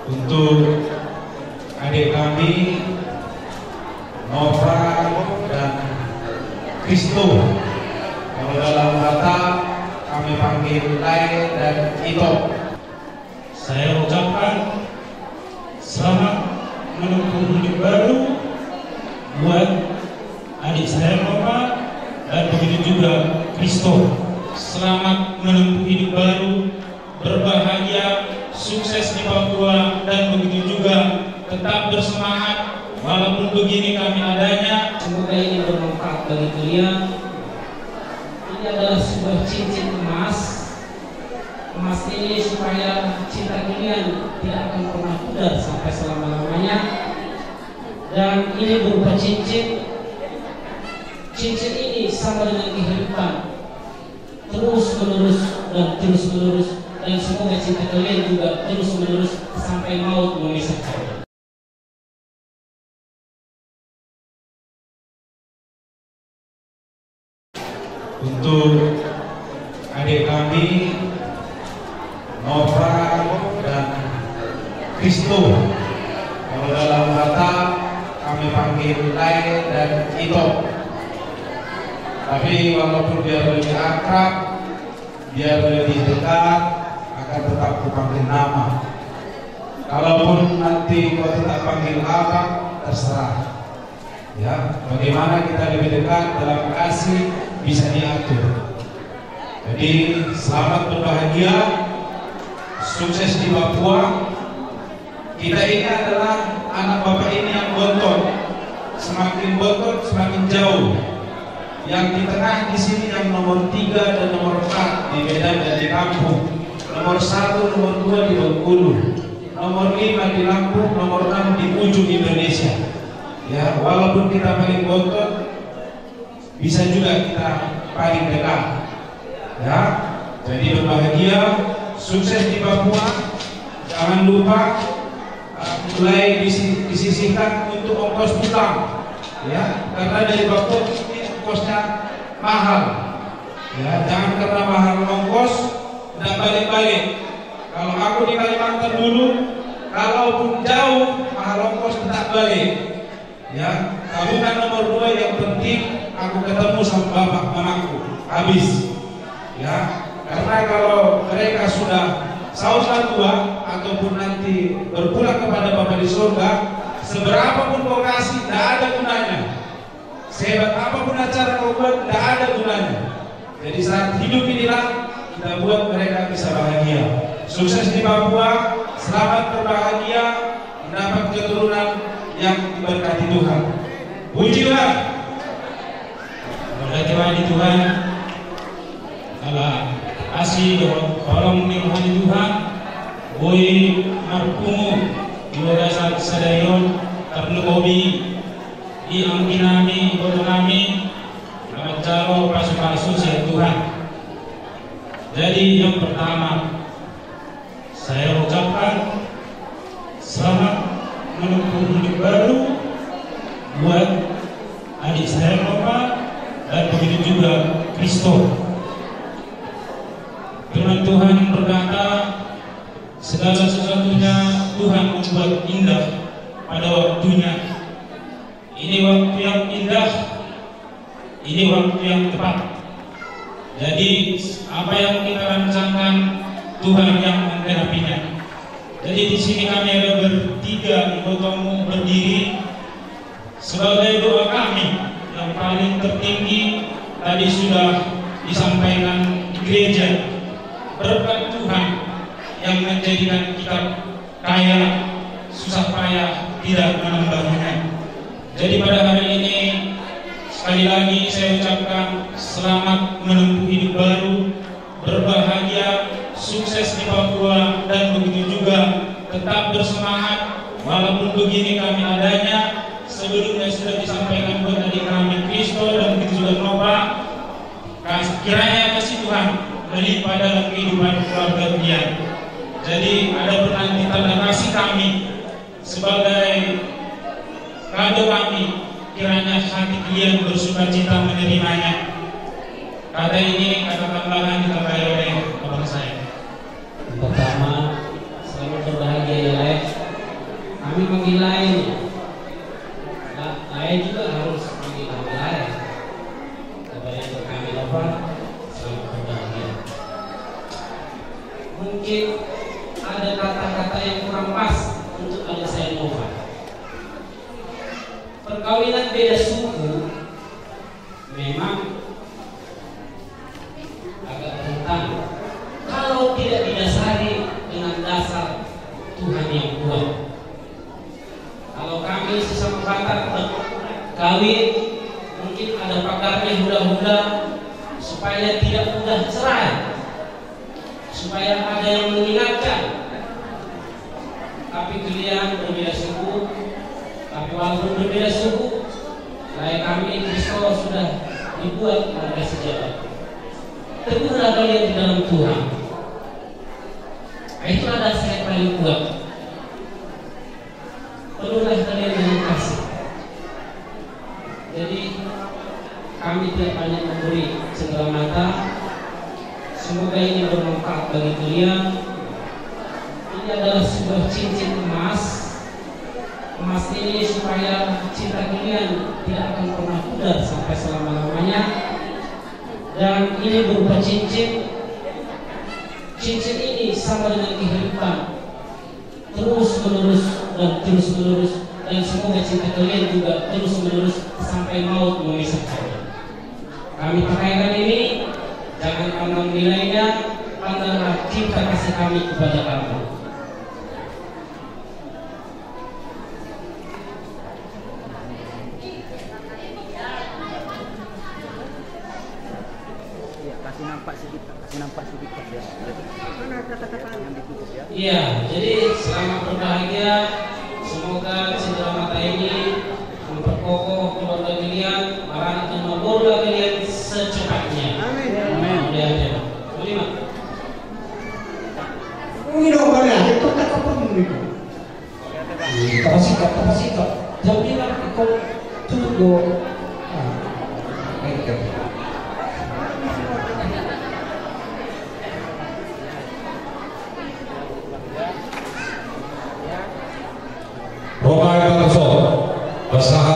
untuk adik kami Nova dan Kristo. Kalau dalam kata kami panggil Lai dan Ito. Saya ucapkan selamat menempuh hidup baru buat adik saya Nova dan begitu juga Kristo. Selamat menempuh hidup baru, berbahagia, sukses di Papua, dan begitu juga tetap bersemangat walaupun begini kami adanya. Semoga ini bermanfaat bagi kalian. Ini adalah sebuah cincin emas. Emas ini supaya cinta kalian tidak akan pernah pudar sampai selama-lamanya. Dan ini berupa cincin. Cincin ini sama dengan kehidupan, terus menerus dan terus menerus. Dan semoga cinta kalian juga terus menerus sampai maut memisahkan. Untuk adik kami Nova dan Kristo. Kalau dalam kata kami panggil Lai dan Ito. Tapi walaupun biar lebih akrab, biar lebih dekat, akan tetap kupanggil nama. Kalaupun nanti kau tetap panggil apa, terserah. Ya, bagaimana kita lebih dekat dalam kasih bisa diatur. Jadi selamat berbahagia, sukses di Papua. Kita ini adalah anak bapak ini yang bontot, semakin bontot semakin jauh. Yang di tengah di sini yang nomor 3 dan nomor 4 di Medan dan di kampung, nomor 1, nomor 2 di Bengkulu, nomor 5 di Lampung, nomor 6 di ujung Indonesia. Ya, walaupun kita paling bontot, bisa juga kita paling dekat. Ya, jadi berbahagia, sukses di Papua. Jangan lupa mulai disisihkan untuk ongkos pulang. Ya, karena dari Papua ongkosnya mahal. Ya, jangan karena mahal ongkos tidak balik-balik. Kalau aku di Kalimantan dulu, kalaupun jauh mahal ongkos tidak balik. Ya, tabungan nomor 2 yang penting aku ketemu sama bapak mamaku. Habis. Ya, karena kalau mereka sudah sausa tua ataupun nanti berpulang kepada Bapa di surga, seberapapun kau kasih tidak ada gunanya. Sehebat apapun acara kau buat tidak ada gunanya. Jadi saat hidup inilah kita buat mereka bisa bahagia. Sukses di Papua, selamat berbahagia, mendapat keturunan yang diberkati Tuhan. Puji Tuhan. Berkati Tuhan. Allah kasih kolom rohani Tuhan. Boy markumu iwadasan sadayon terlukobi di angkinami botonami jalo pasu-pasu ya Tuhan. Jadi yang pertama saya ucapkan selamat menempuh hidup baru buat adik saya Nova dan begitu juga Kristo. Firman Tuhan berkata, segala sesuatunya Tuhan membuat indah pada waktunya. Ini waktu yang indah, ini waktu yang tepat. Jadi apa yang kita rancangkan Tuhan yang menggenapinya. Jadi di sini kami ada bertiga bertemu berdiri sebagai doa kami yang paling tertinggi tadi sudah disampaikan di gereja. Berkat Tuhan yang menjadikan kita kaya, susah payah tidak menambahnya. Jadi pada hari ini sekali lagi saya ucapkan selamat menempuh hidup baru, berbahagia, sukses di Papua, dan begitu juga tetap bersemangat walaupun begini kami adanya. Sebelumnya sudah disampaikan buat adik kami Kristo dan begitu juga Nova. Kiranya kasih Tuhan melimpah dalam kehidupan keluarga kalian. Jadi ada nanti tanda kasih kami sebagai kado kami. Kiranya hati kalian bersuka cita menerimanya. Kata ini kata tambahan ditambahi oleh abang saya. Pertama, selamat berbahagia ya, Lek. kami manggil lain. Lain juga harus manggil kami lain. Kepada itu kami dapat selamat berbahagia. Mungkin ada kata-kata yang kurang pas untuk adik saya Nova. Perkawinan beda suku memang agak rentan kalau tidak didasari dengan dasar Tuhan yang kuat. Kalau kami sesama Batak kawin, mungkin ada pakarnya hula-hula supaya tidak mudah cerai, supaya ada yang mengingatkan. Tapi kalian berbeda suku, tapi walaupun berbeda suku, kayak kami Kristo sudah dibuat oleh sejarah. Teguhlah kalian di dalam Tuhan. Itulah dasar yang paling kuat. Penuhlah kalian dengan kasih. Jadi kami tidak banyak memberi cenderamata mata. Semoga ini bermanfaat bagi kalian. Ini adalah sebuah cincin emas. Emas ini supaya cinta kalian tidak akan pernah pudar sampai selama-lamanya. Dan ini berupa cincin. Cincin ini sama dengan kehidupan, terus menerus dan terus menerus, dan semoga cinta kalian juga terus menerus sampai maut memisahkan. Kami pakaikan ini, jangan pandang nilainya, pandanglah cinta kasih kami kepada kamu. Kasih nampak sedikit ya. Mana kata-kata yang ditutup ya? Iya, jadi selamat berbahagia. Semoga cenderamata ini memperkokoh keluarga kalian, marah dan membawa kalian secepatnya. Amin. Amin. Ya. Terima. Minum boleh, itu tak apa minum. Kapasitas. Jadi lah ikut tuh. Romain Tanso, bersahabat